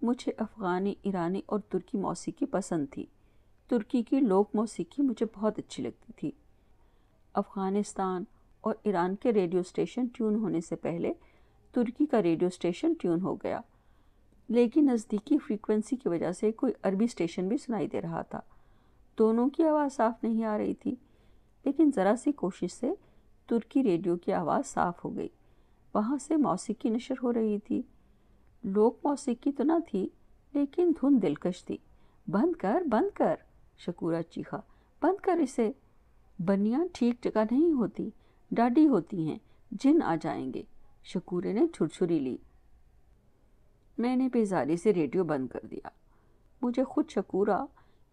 مجھے افغانی، ایرانی اور ترکی موسیقی پسند تھی۔ ترکی کی لوک موسیقی مجھے بہت اچھی لگتی تھی۔ افغانستان اور ایران کے ریڈیو اسٹیشن ٹیون ہونے سے پہلے ترکی کا ریڈیو اسٹیشن ٹیون ہو گیا، لیکن نزدیکی فریکوینسی کی وجہ سے کوئی عربی اسٹیشن بھی سنائی دے رہا تھا۔ دونوں کی آواز صاف نہیں آ رہی تھی، لیکن ذرا سی کوشش سے ترکی ریڈیو کی آواز صاف ہو گئی۔ وہاں سے موسیقی نشر ہو رہی تھی۔ لوک موسیقی تو نہ تھی، لیکن دھن دلکش تھی۔ بند کر، بند کر، شکورہ چیخا، بند کر اسے۔ بنیاں ٹھیک جگہ نہیں ہوتی، ڈاڈی ہوتی ہیں، جن آ جائیں گے، شکورے نے چھرچھری لی۔ میں نے بیزاری سے ریڈیو بند کر دیا۔ مجھے خود شکورہ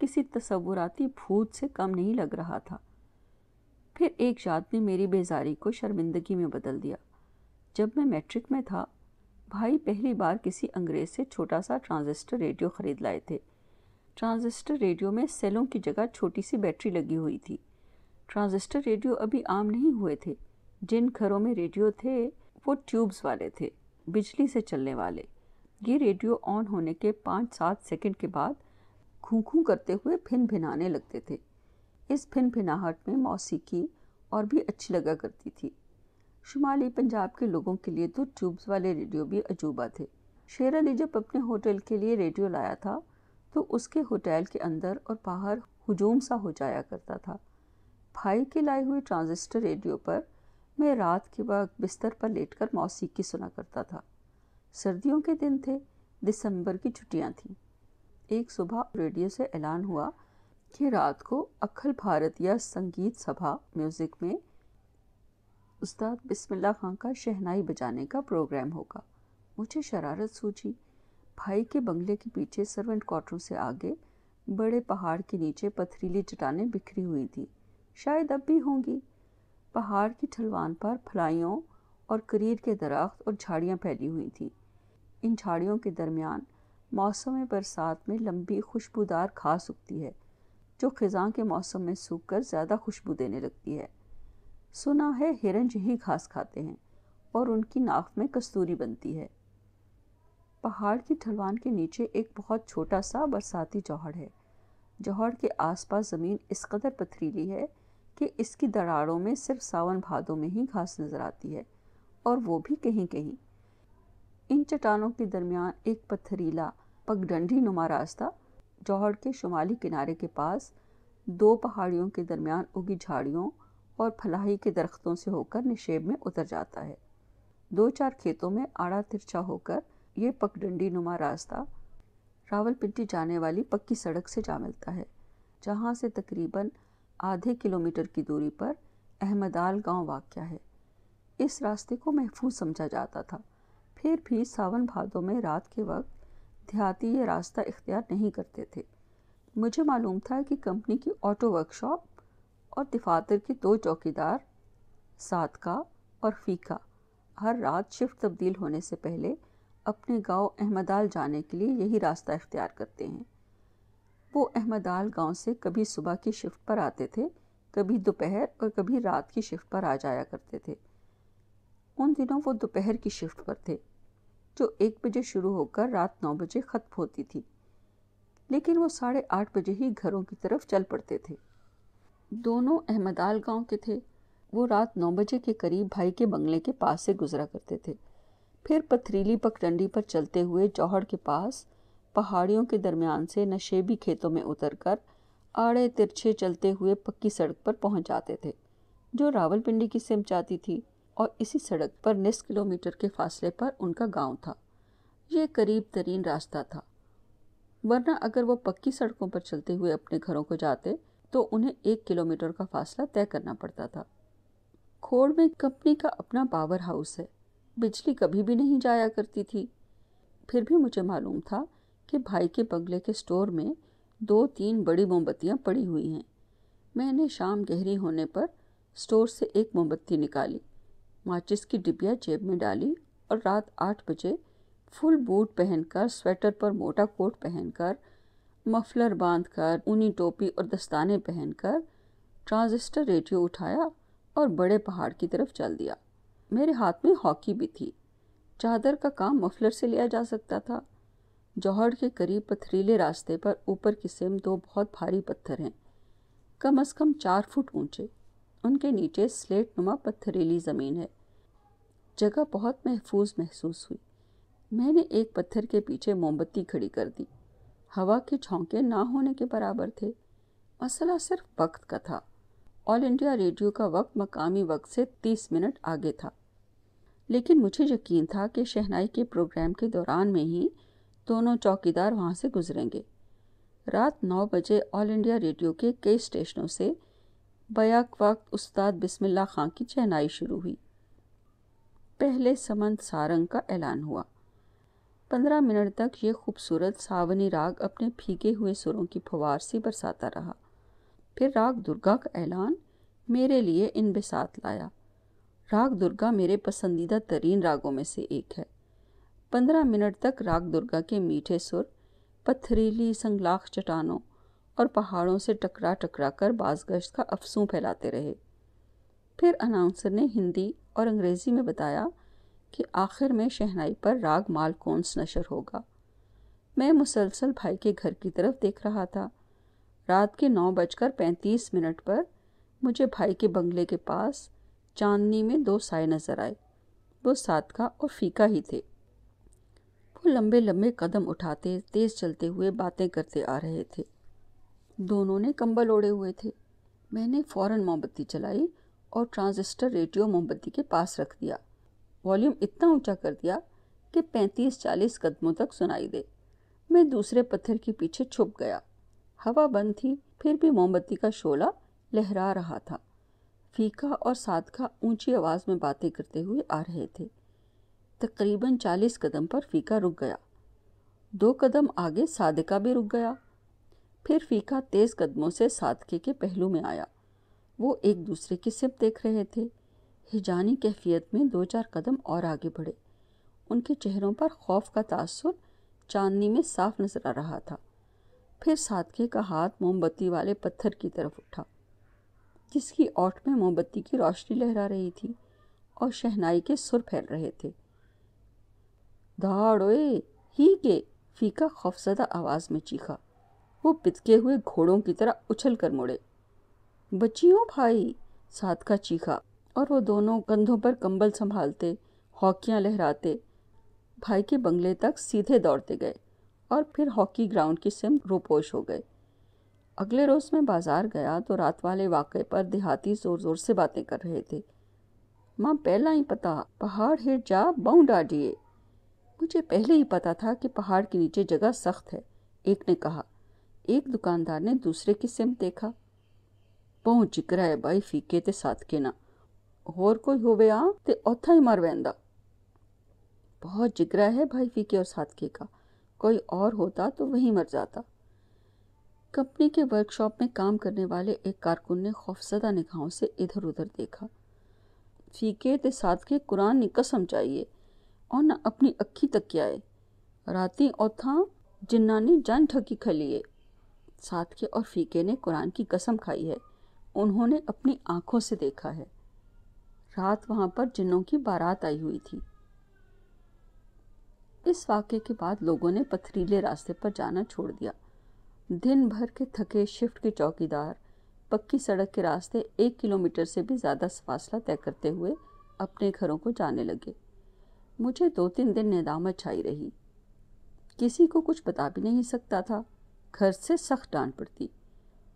کسی تصوراتی بھوت سے کم نہیں لگ رہا تھا۔ پھر ایک یاد نے میری بیزاری کو شرمندگی میں بدل دیا۔ جب میں میٹرک میں تھا، بھائی پہلی بار کسی انگریز سے چھوٹا سا ٹرانزسٹر ریڈیو خرید لائے تھے۔ ٹرانزسٹر ریڈیو میں سیلوں کی جگہ چھوٹی سی بیٹری لگی ہوئی تھی۔ ٹرانزسٹر ریڈیو ابھی عام نہیں ہوئے تھے۔ جن گھروں میں ریڈیو تھے وہ ٹیوبز والے تھے، بجلی سے چلنے والے۔ یہ ریڈیو آن ہونے کے 5-7 سیکنڈ کے بعد گھوں گھوں کرتے ہوئے بھن بھنانے لگتے تھے۔ اس بھن بھناہٹ میں موسیقی اور بھی اچھی لگا کرتی تھی۔ شمالی پنجاب کے لوگوں کے لیے تو ٹیوبز والے ریڈیو بھی عجوبہ تھے۔ شیر علی جب اپنے ہوٹل کے لیے ریڈیو لایا تھا تو اس کے ہوٹل کے اندر اور باہر ہجوم سا ہو جایا کرتا تھا۔ بھائی کے لائے ہوئے ٹرانزسٹر ریڈیو پر میں رات کے وقت بستر پر لیٹ کر موسیقی سنا کرتا تھا۔ سردیوں کے دن تھے، دسمبر کی چھٹیاں تھیں۔ ایک صبح ریڈیو سے اعلان ہوا کہ رات کو اکھل بھارتیہ سنگیت سبھا میوزک میں استاد بسم اللہ خان کا شہنائی بجانے کا پروگرام ہوگا۔ مجھے شرارت سوچی۔ بھائی کے بنگلے کے پیچھے سرونٹ کوارٹروں سے آگے بڑے پہاڑ کے نیچے پتھریلی چٹانیں بکھری ہوئی تھیں، شاید اب بھی ہوں گی۔ پہاڑ کی ڈھلوان پر پھلائیوں اور کریر کے درخت اور جھاڑیاں پھیلی ہوئی تھیں۔ ان جھاڑیوں کے درمیان موسم برسات میں لمبی خوشبودار گھاس اگتی ہے، جو خزاں کے موسم میں سوکھ کر زیادہ خوشبو دینے لگتی ہے۔ سنا ہے ہرن یہی گھاس کھاتے ہیں اور ان کی ناک میں کستوری بنتی ہے۔ پہاڑ کی ڈھلوان کے نیچے ایک بہت چھوٹا سا برساتی جوہڑ ہے۔ جوہڑ کے آس پاس زمین اس قدر پتھریلی ہے کہ اس کی دراڑوں میں صرف ساون بھادوں میں ہی گھاس نظر آتی ہے، اور وہ بھی کہیں کہیں۔ ان چٹانوں کے درمیان ایک پتھریلا پگڈنڈی نما راستہ جوہڑ کے شمالی کنارے کے پاس 2 پہاڑیوں کے درمیان اگی جھاڑیوں اور پھلاہی کے درختوں سے ہو کر نشیب میں اتر جاتا ہے۔ 2-4 کھیتوں میں آڑا ترچھا ہو کر یہ پگڈنڈی نما راستہ راولپنڈی جانے والی پکی سڑک سے جا ملتا ہے، جہاں سے تقریباً آدھے کلومیٹر کی دوری پر احمدآل گاؤں واقع ہے۔ اس راستے کو محفوظ سمجھا جاتا تھا، پھر بھی ساون بھادوں میں رات کے وقت دیہاتی یہ راستہ اختیار نہیں کرتے تھے۔ مجھے معلوم تھا کہ کمپنی کی آٹو ورکشاپ اور دفاتر کے 2 چوکیدار صادقہ اور فیقہ ہر رات شفٹ تبدیل ہونے سے پہلے اپنے گاؤں احمدآل جانے کے لیے یہی راستہ اختیار کرتے ہیں۔ وہ احمدآل گاؤں سے کبھی صبح کی شفٹ پر آتے تھے، کبھی دوپہر اور کبھی رات کی شفٹ پر آ جایا کرتے تھے۔ ان دنوں وہ دوپہر کی شفٹ پر تھے، جو 1 بجے شروع ہو کر رات 9 بجے ختم ہوتی تھی، لیکن وہ 8:30 بجے ہی گھروں کی طرف چل پڑتے تھے۔ دونوں احمدآل گاؤں کے تھے۔ وہ رات 9 بجے کے قریب بھائی کے بنگلے کے پاس سے گزرا کرتے تھے، پھر پتھریلی پگڈنڈی پر چلتے ہوئے جوہڑ کے پاس پہاڑیوں کے درمیان سے نشیبی کھیتوں میں اتر کر آڑے ترچھے چلتے ہوئے پکی سڑک پر پہنچ جاتے تھے، جو راولپنڈی کی سمت جاتی تھی، اور اسی سڑک پر نصف کلومیٹر کے فاصلے پر ان کا گاؤں تھا۔ یہ قریب ترین راستہ تھا، ورنہ اگر وہ پکی سڑکوں پر چلتے ہوئے اپنے گھروں کو جاتے تو انہیں 1 کلومیٹر کا فاصلہ طے کرنا پڑتا تھا۔ کھوڑ میں کمپنی کا اپنا پاور ہاؤس ہے، بجلی کبھی بھی نہیں جایا کرتی تھی۔ پھر بھی مجھے معلوم تھا کہ بھائی کے بنگلے کے سٹور میں 2-3 بڑی موم بتیاں پڑی ہوئی ہیں۔ میں نے شام گہری ہونے پر سٹور سے ایک موم بتی نکالی، ماچس کی ڈبیا جیب میں ڈالی، اور رات 8 بجے فل بوٹ پہن کر، سویٹر پر موٹا کوٹ پہن کر، مفلر باندھ کر، اونی ٹوپی اور دستانے پہن کر ٹرانزسٹر ریڈیو اٹھایا اور بڑے پہاڑ کی طرف چل دیا۔ میرے ہاتھ میں ہاکی بھی تھی۔ چادر کا کام مفلر سے لیا جا سکتا تھا۔ جوہر کے قریب پتھریلے راستے پر اوپر کی سمت 2 بہت بھاری پتھر ہیں، کم از کم 4 فٹ اونچے۔ ان کے نیچے سلیٹ نما پتھریلی زمین ہے۔ جگہ بہت محفوظ محسوس ہوئی۔ میں نے ایک پتھر کے پیچھے موم بتی کھڑی کر دی۔ ہوا کے جھونکے نہ ہونے کے برابر تھے۔ مسئلہ صرف وقت کا تھا۔ آل انڈیا ریڈیو کا وقت مقامی وقت سے 30 منٹ آگے تھا، لیکن مجھے یقین تھا کہ شہنائی کے پروگرام کے دوران میں ہی دونوں چوکیدار وہاں سے گزریں گے۔ رات 9 بجے آل انڈیا ریڈیو کے کئی اسٹیشنوں سے بیک وقت استاد بسم اللہ خان کی شہنائی شروع ہوئی۔ پہلے سمند سارنگ کا اعلان ہوا۔ 15 منٹ تک یہ خوبصورت ساونی راگ اپنے پھیکے ہوئے سروں کی پھوار سی برساتا رہا۔ پھر راگ درگا کا اعلان میرے لیے انبساط لایا۔ راگ درگا میرے پسندیدہ ترین راگوں میں سے ایک ہے۔ 15 منٹ تک راگ درگا کے میٹھے سر پتھریلی سنگلاخ چٹانوں اور پہاڑوں سے ٹکرا ٹکرا کر بازگشت کا افسوں پھیلاتے رہے۔ پھر اناؤنسر نے ہندی اور انگریزی میں بتایا کہ آخر میں شہنائی پر راگ مالکونس نشر ہوگا۔ میں مسلسل بھائی کے گھر کی طرف دیکھ رہا تھا۔ رات کے 9:35 پر مجھے بھائی کے بنگلے کے پاس چاندنی میں 2 سائے نظر آئے۔ وہ صادقہ اور فیکا ہی تھے۔ وہ لمبے لمبے قدم اٹھاتے تیز چلتے ہوئے باتیں کرتے آ رہے تھے۔ دونوں نے کمبل اوڑے ہوئے تھے۔ میں نے فوراً موم بتی جلائی اور ٹرانزسٹر ریڈیو موم بتی کے پاس رکھ دیا۔ والیوم اتنا اونچا کر دیا کہ 35-40 قدموں تک سنائی دے۔ میں دوسرے پتھر کے پیچھے چھپ گیا۔ ہوا بند تھی، پھر بھی موم بتی کا شعلہ لہرا رہا تھا۔ فیکا اور صادقہ اونچی آواز میں باتیں کرتے ہوئے آ رہے تھے۔ تقریباً 40 قدم پر فیکا رک گیا۔ 2 قدم آگے صادقہ بھی رک گیا۔ پھر فیکا تیز قدموں سے صادقے کے پہلو میں آیا۔ وہ ایک دوسرے کی سمت دیکھ رہے تھے۔ ہیجانی کیفیت میں 2-4 قدم اور آگے بڑھے۔ ان کے چہروں پر خوف کا تاثر چاندنی میں صاف نظر آ رہا تھا۔ پھر صادقے کا ہاتھ موم بتی والے پتھر کی طرف اٹھا، جس کی اوٹ میں موم بتی کی روشنی لہرا رہی تھی اور شہنائی کے سر پھیل رہے تھے۔ دھاڑوئے ہی کے، فیکا خوفزدہ آواز میں چیخا۔ وہ بتکے ہوئے گھوڑوں کی طرح اچھل کر مڑے۔ بچیوں بھائی، صادقہ چیخا، اور وہ دونوں کندھوں پر کمبل سنبھالتے ہاکیاں لہراتے بھائی کے بنگلے تک سیدھے دوڑتے گئے اور پھر ہاکی گراؤنڈ کی سمت روپوش ہو گئے۔ اگلے روز میں بازار گیا تو رات والے واقعے پر دیہاتی زور زور سے باتیں کر رہے تھے۔ ماں پہلا ہی پتا پہاڑ ہٹ جا بہوں ڈاڈیے۔ مجھے پہلے ہی پتا تھا کہ پہاڑ کے نیچے جگہ سخت ہے، ایک نے کہا۔ ایک دکاندار نے دوسرے کی سمت دیکھا۔ بہوں چکرا ہے بھائی فیکے تے صادقے نا، اور کوئی ہووے آ تے اوتھا ہی مر ویندا۔ بہت جگرا ہے بھائی فیکے اور صادقے کا، کوئی اور ہوتا تو وہیں مر جاتا۔ کمپنی کے ورک شاپ میں کام کرنے والے ایک کارکن نے خوفزدہ نگاہوں سے ادھر ادھر دیکھا۔ فیکے تے صادقے قرآن نی قسم چاہیے اور نہ اپنی اکھی تکیائے، راتی اوتھاں جنانی جان ٹھکی کھلیے۔ صادقے اور فیکے نے قرآن کی قسم کھائی ہے، انہوں نے اپنی آنکھوں سے دیکھا ہے۔ رات وہاں پر جنوں کی بارات آئی ہوئی تھی۔ اس واقعے کے بعد لوگوں نے پتھریلے راستے پر جانا چھوڑ دیا۔ دن بھر کے تھکے شفٹ کے چوکیدار پکی سڑک کے راستے 1 کلومیٹر سے بھی زیادہ فاصلہ طے کرتے ہوئے اپنے گھروں کو جانے لگے۔ مجھے 2-3 دن ندامت چھائی رہی۔ کسی کو کچھ بتا بھی نہیں سکتا تھا، گھر سے سخت ڈانٹ پڑتی۔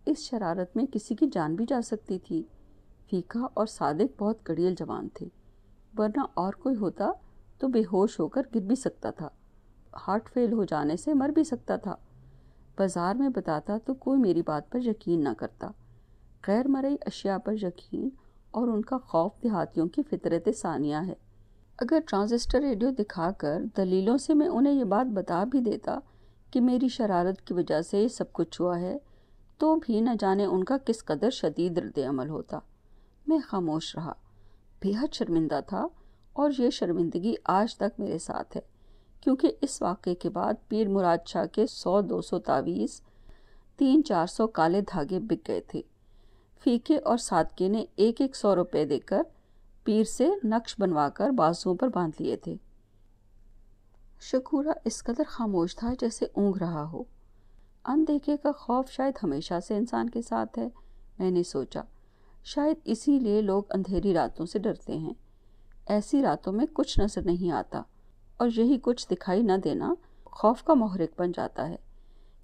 اس شرارت میں کسی کی جان بھی جا سکتی تھی۔ فیکا اور صادق بہت گڑیل جوان تھے، ورنہ اور کوئی ہوتا تو بے ہوش ہو کر گر بھی سکتا تھا، ہارٹ فیل ہو جانے سے مر بھی سکتا تھا۔ بازار میں بتاتا تو کوئی میری بات پر یقین نہ کرتا۔ غیر مرئی اشیاء پر یقین اور ان کا خوف دیہاتیوں کی فطرت ثانیہ ہے۔ اگر ٹرانزسٹر ریڈیو دکھا کر دلیلوں سے میں انہیں یہ بات بتا بھی دیتا کہ میری شرارت کی وجہ سے یہ سب کچھ ہوا ہے، تو بھی نہ جانے ان کا کس قدر شدید رد عمل ہوتا۔ میں خاموش رہا، بے حد شرمندہ تھا، اور یہ شرمندگی آج تک میرے ساتھ ہے، کیونکہ اس واقعے کے بعد پیر مراد شاہ کے 100-200 تعویذ، 300-400 کالے دھاگے بک گئے تھے۔ فیکے اور صادقے نے 100 روپے دے کر پیر سے نقش بنوا کر بازوؤں پر باندھ لیے تھے۔ شکورہ اس قدر خاموش تھا جیسے اونگ رہا ہو۔ اندیکھے کا خوف شاید ہمیشہ سے انسان کے ساتھ ہے، میں نے سوچا۔ شاید اسی لیے لوگ اندھیری راتوں سے ڈرتے ہیں۔ ایسی راتوں میں کچھ نظر نہیں آتا، اور یہی کچھ دکھائی نہ دینا خوف کا محرک بن جاتا ہے۔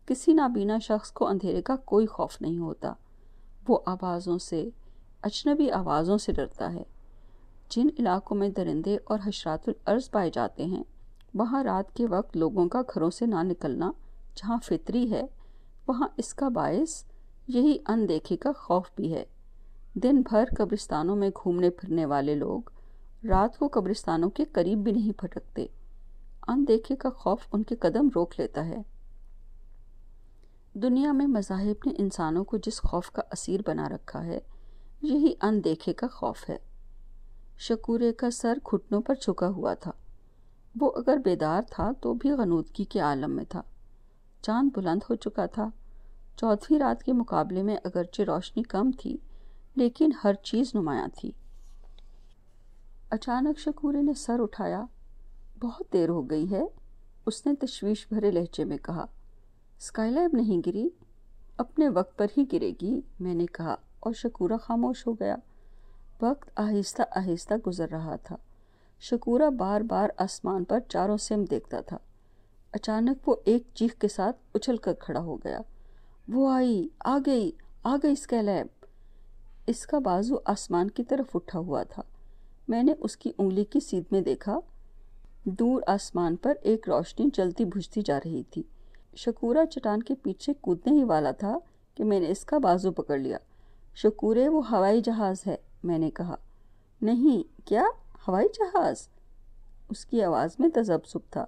کسی نابینا شخص کو اندھیرے کا کوئی خوف نہیں ہوتا، وہ آوازوں سے، اجنبی آوازوں سے ڈرتا ہے۔ جن علاقوں میں درندے اور حشرات الارض پائے جاتے ہیں، وہاں رات کے وقت لوگوں کا گھروں سے نہ نکلنا جہاں فطری ہے، وہاں اس کا باعث یہی اندیکھے کا خوف بھی ہے۔ دن بھر قبرستانوں میں گھومنے پھرنے والے لوگ رات کو قبرستانوں کے قریب بھی نہیں پھٹکتے۔ اندیکھے کا خوف ان کے قدم روک لیتا ہے۔ دنیا میں مذاہب نے انسانوں کو جس خوف کا اسیر بنا رکھا ہے، یہی اندیکھے کا خوف ہے۔ شکورے کا سر گھٹنوں پر جھکا ہوا تھا۔ وہ اگر بیدار تھا تو بھی غنودگی کے عالم میں تھا۔ چاند بلند ہو چکا تھا۔ 14ویں رات کے مقابلے میں اگرچہ روشنی کم تھی، لیکن ہر چیز نمایاں تھی۔ اچانک شکورے نے سر اٹھایا۔ بہت دیر ہو گئی ہے، اس نے تشویش بھرے لہجے میں کہا۔ اسکائی لیب نہیں گری؟ اپنے وقت پر ہی گرے گی، میں نے کہا، اور شکورہ خاموش ہو گیا۔ وقت آہستہ آہستہ گزر رہا تھا۔ شکورہ بار بار آسمان پر چاروں سمت دیکھتا تھا۔ اچانک وہ ایک چیخ کے ساتھ اچھل کر کھڑا ہو گیا۔ وہ آئی، آ گئی اسکائی لیب! اس کا بازو آسمان کی طرف اٹھا ہوا تھا۔ میں نے اس کی انگلی کی سیدھ میں دیکھا۔ دور آسمان پر ایک روشنی جلتی بجھتی جا رہی تھی۔ شکورہ چٹان کے پیچھے کودنے ہی والا تھا کہ میں نے اس کا بازو پکڑ لیا۔ شکورے، وہ ہوائی جہاز ہے، میں نے کہا۔ نہیں، کیا ہوائی جہاز؟ اس کی آواز میں تذبذب تھا۔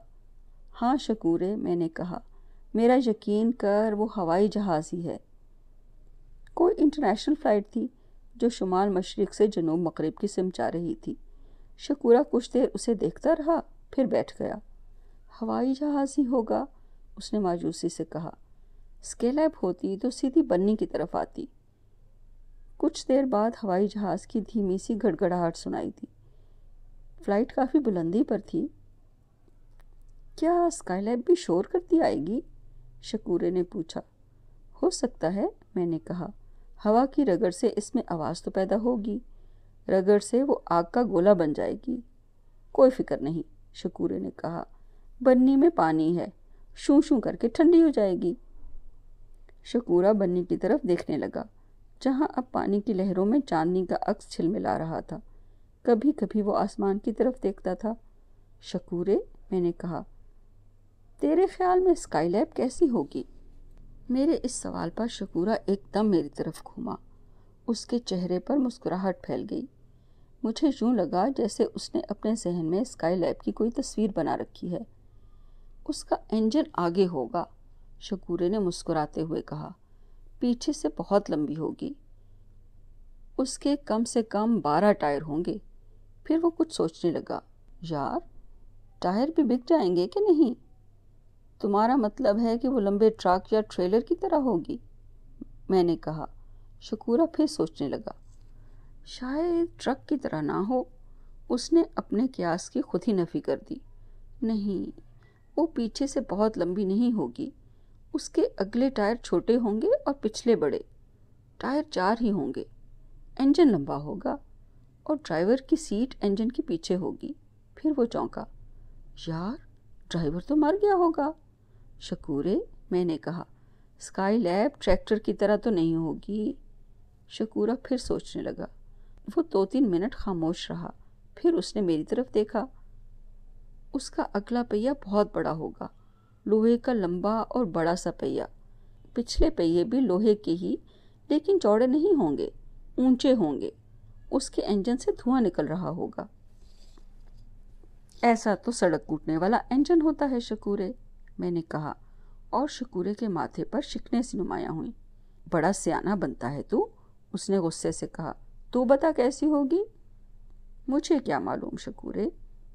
ہاں شکورے، میں نے کہا، میرا یقین کر، وہ ہوائی جہاز ہی ہے۔ کوئی انٹرنیشنل فلائٹ تھی جو شمال مشرق سے جنوب مغرب کی سمت جا رہی تھی۔ شکورہ کچھ دیر اسے دیکھتا رہا، پھر بیٹھ گیا۔ ہوائی جہاز ہی ہوگا، اس نے مایوسی سے کہا۔ اسکائی لیب ہوتی تو سیدھی بنی کی طرف آتی۔ کچھ دیر بعد ہوائی جہاز کی دھیمی سی گڑگڑاہٹ سنائی دی۔ فلائٹ کافی بلندی پر تھی۔ کیا اسکائی لیب بھی شور کرتی آئے گی؟ شکورے نے پوچھا۔ ہو سکتا ہے، میں نے کہا۔ ہوا کی رگڑ سے اس میں آواز تو پیدا ہوگی، رگڑ سے وہ آگ کا گولا بن جائے گی۔ کوئی فکر نہیں، شکورے نے کہا، بنی میں پانی ہے، شوں شوں کر کے ٹھنڈی ہو جائے گی۔ شکورہ بنی کی طرف دیکھنے لگا، جہاں اب پانی کی لہروں میں چاندنی کا عکس جھلملا رہا تھا۔ کبھی کبھی وہ آسمان کی طرف دیکھتا تھا۔ شکورے، میں نے کہا، تیرے خیال میں اسکائی لیب کیسی ہوگی؟ میرے اس سوال پر شکورہ ایک دم میری طرف گھوما۔ اس کے چہرے پر مسکراہٹ پھیل گئی۔ مجھے یوں لگا جیسے اس نے اپنے ذہن میں اسکائی لیب کی کوئی تصویر بنا رکھی ہے۔ اس کا انجن آگے ہوگا، شکورے نے مسکراتے ہوئے کہا، پیچھے سے بہت لمبی ہوگی۔ اس کے کم سے کم 12 ٹائر ہوں گے۔ پھر وہ کچھ سوچنے لگا۔ یار، ٹائر بھی بک جائیں گے کہ نہیں؟ تمہارا مطلب ہے کہ وہ لمبے ٹرک یا ٹریلر کی طرح ہوگی؟ میں نے کہا۔ شکورہ پھر سوچنے لگا۔ شاید ٹرک کی طرح نہ ہو۔ اس نے اپنے قیاس کی خود ہی نفی کر دی۔ نہیں، وہ پیچھے سے بہت لمبی نہیں ہوگی۔ اس کے اگلے ٹائر چھوٹے ہوں گے اور پچھلے بڑے۔ ٹائر 4 ہی ہوں گے۔ انجن لمبا ہوگا اور ڈرائیور کی سیٹ انجن کے پیچھے ہوگی۔ پھر وہ چونکا۔ یار، ڈرائیور تو مر گیا ہوگا۔ شکورے، میں نے کہا، اسکائی لیب ٹریکٹر کی طرح تو نہیں ہوگی۔ شکورہ پھر سوچنے لگا۔ وہ 2-3 منٹ خاموش رہا، پھر اس نے میری طرف دیکھا۔ اس کا اگلا پہیہ بہت بڑا ہوگا، لوہے کا لمبا اور بڑا سا پہیہ۔ پچھلے پہیے بھی لوہے کے ہی، لیکن چوڑے نہیں ہوں گے، اونچے ہوں گے۔ اس کے انجن سے دھواں نکل رہا ہوگا۔ ایسا تو سڑک کوٹنے والا انجن ہوتا ہے شکورے، میں نے کہا، اور شکورے کے ماتھے پر شکنیں سی نمایاں ہوئیں۔ بڑا سیانہ بنتا ہے تو، اس نے غصے سے کہا۔ تو بتا کیسی ہوگی؟ مجھے کیا معلوم شکورے،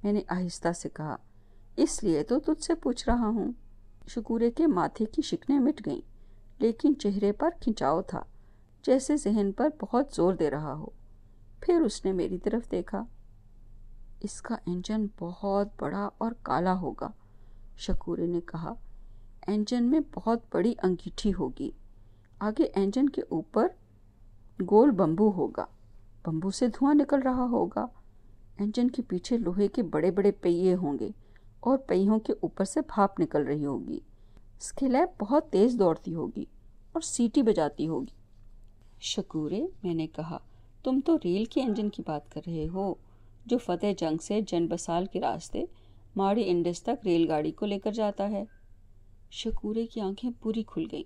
میں نے آہستہ سے کہا، اس لیے تو تجھ سے پوچھ رہا ہوں۔ شکورے کے ماتھے کی شکنیں مٹ گئیں، لیکن چہرے پر کھنچاؤ تھا، جیسے ذہن پر بہت زور دے رہا ہو۔ پھر اس نے میری طرف دیکھا۔ اس کا انجن بہت بڑا اور کالا ہوگا، شکورے نے کہا۔ انجن میں بہت بڑی انگیٹھی ہوگی، آگے انجن کے اوپر گول بمبو ہوگا، بمبو سے دھواں نکل رہا ہوگا، انجن کے پیچھے لوہے کے بڑے بڑے پہیے ہوں گے اور پہیوں کے اوپر سے بھاپ نکل رہی ہوگی، اسکیلیپ بہت تیز دوڑتی ہوگی اور سیٹی بجاتی ہوگی۔ شکورے، میں نے کہا، تم تو ریل کے انجن کی بات کر رہے ہو جو فتح جنگ سے جن بسال کے راستے ماڑی انڈس تک ریل گاڑی کو لے کر جاتا ہے۔ شکورے کی آنکھیں پوری کھل گئیں،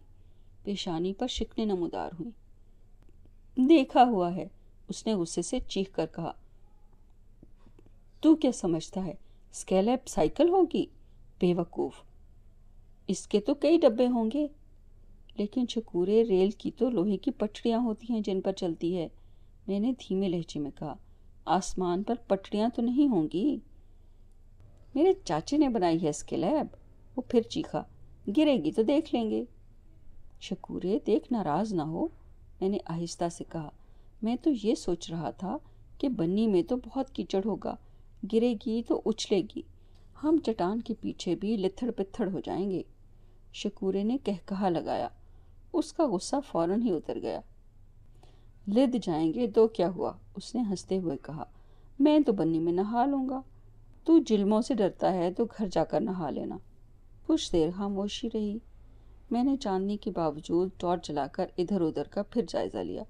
پیشانی پر شکنیں نمودار ہوئیں۔ دیکھا ہوا ہے، اس نے غصے سے چیخ کر کہا۔ تو کیا سمجھتا ہے اسکیلیپ سائیکل ہوگی؟ بے وقوف، اس کے تو کئی ڈبے ہوں گے۔ لیکن شکورے، ریل کی تو لوہے کی پٹڑیاں ہوتی ہیں جن پر چلتی ہے، میں نے دھیمے لہجے میں کہا۔ آسمان پر پٹڑیاں تو نہیں ہوں گی؟ میرے چاچے نے بنائی ہے اسکیلیپ، وہ پھر چیخا۔ گرے گی تو دیکھ لیں گے۔ شکورے، دیکھ ناراض نہ ہو، میں نے آہستہ سے کہا۔ میں تو یہ سوچ رہا تھا کہ بنی میں تو بہت کیچڑ ہوگا، گرے گی تو اچھلے گی، ہم چٹان کے پیچھے بھی لتھڑ پتھڑ ہو جائیں گے۔ شکورے نے کہکہا لگایا، اس کا غصہ فوراً ہی اتر گیا۔ لد جائیں گے تو کیا ہوا، اس نے ہنستے ہوئے کہا، میں تو بنی میں نہا لوں گا، تو جلموں سے ڈرتا ہے تو گھر جا کر نہا لینا۔ کچھ دیر خاموشی رہی، میں نے چاندنی کے باوجود ٹارچ جلا کر ادھر ادھر کا پھر جائزہ لیا۔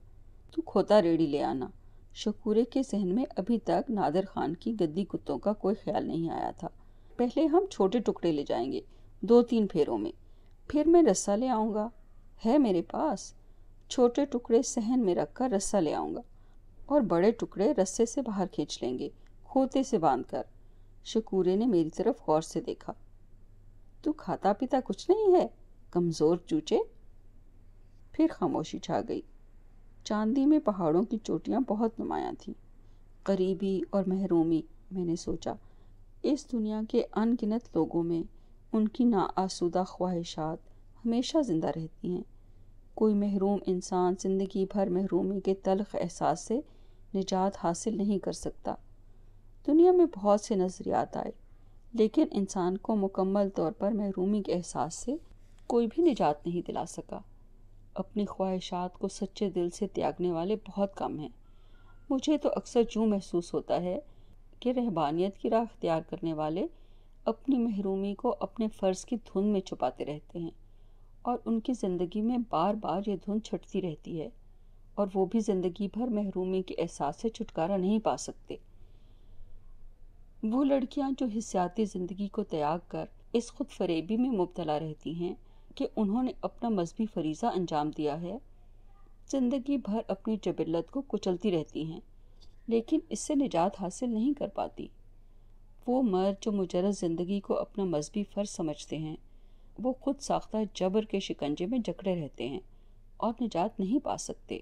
تو کھوتا ریڑھی لے آنا۔ شکورے کے ذہن میں ابھی تک نادر خان کی گدی کتوں کا کوئی خیال نہیں آیا تھا۔ پہلے ہم چھوٹے ٹکڑے لے جائیں گے 2-3 پھیروں میں، پھر میں رسہ لے آؤں گا، ہے میرے پاس۔ چھوٹے ٹکڑے صحن میں رکھ کر رسہ لے آؤں گا اور بڑے ٹکڑے رسے سے باہر کھینچ لیں گے، کھوتے سے باندھ کر۔ شکورے نے میری طرف غور سے دیکھا۔ تو کھاتا پیتا کچھ نہیں ہے، کمزور چوچے؟ پھر خاموشی چھا گئی۔ چاندی میں پہاڑوں کی چوٹیاں بہت نمایاں تھیں، قریبی اور محرومی۔ میں نے سوچا، اس دنیا کے ان گنت لوگوں میں ان کی ناآسودہ خواہشات ہمیشہ زندہ رہتی ہیں۔ کوئی محروم انسان زندگی بھر محرومی کے تلخ احساس سے نجات حاصل نہیں کر سکتا۔ دنیا میں بہت سے نظریات آئے، لیکن انسان کو مکمل طور پر محرومی کے احساس سے کوئی بھی نجات نہیں دلا سکا۔ اپنی خواہشات کو سچے دل سے تیاگنے والے بہت کم ہیں۔ مجھے تو اکثر یوں محسوس ہوتا ہے کہ رہبانیت کی راہ اختیار کرنے والے اپنی محرومی کو اپنے فرض کی دھن میں چھپاتے رہتے ہیں، اور ان کی زندگی میں بار بار یہ دھن چھٹتی رہتی ہے، اور وہ بھی زندگی بھر محرومی کے احساس سے چھٹکارا نہیں پا سکتے۔ وہ لڑکیاں جو حسیاتی زندگی کو تیاگ کر اس خود فریبی میں مبتلا رہتی ہیں کہ انہوں نے اپنا مذہبی فریضہ انجام دیا ہے، زندگی بھر اپنی جبلت کو کچلتی رہتی ہیں، لیکن اس سے نجات حاصل نہیں کر پاتی۔ وہ مرد جو مجرد زندگی کو اپنا مذہبی فرض سمجھتے ہیں، وہ خود ساختہ جبر کے شکنجے میں جکڑے رہتے ہیں اور نجات نہیں پا سکتے۔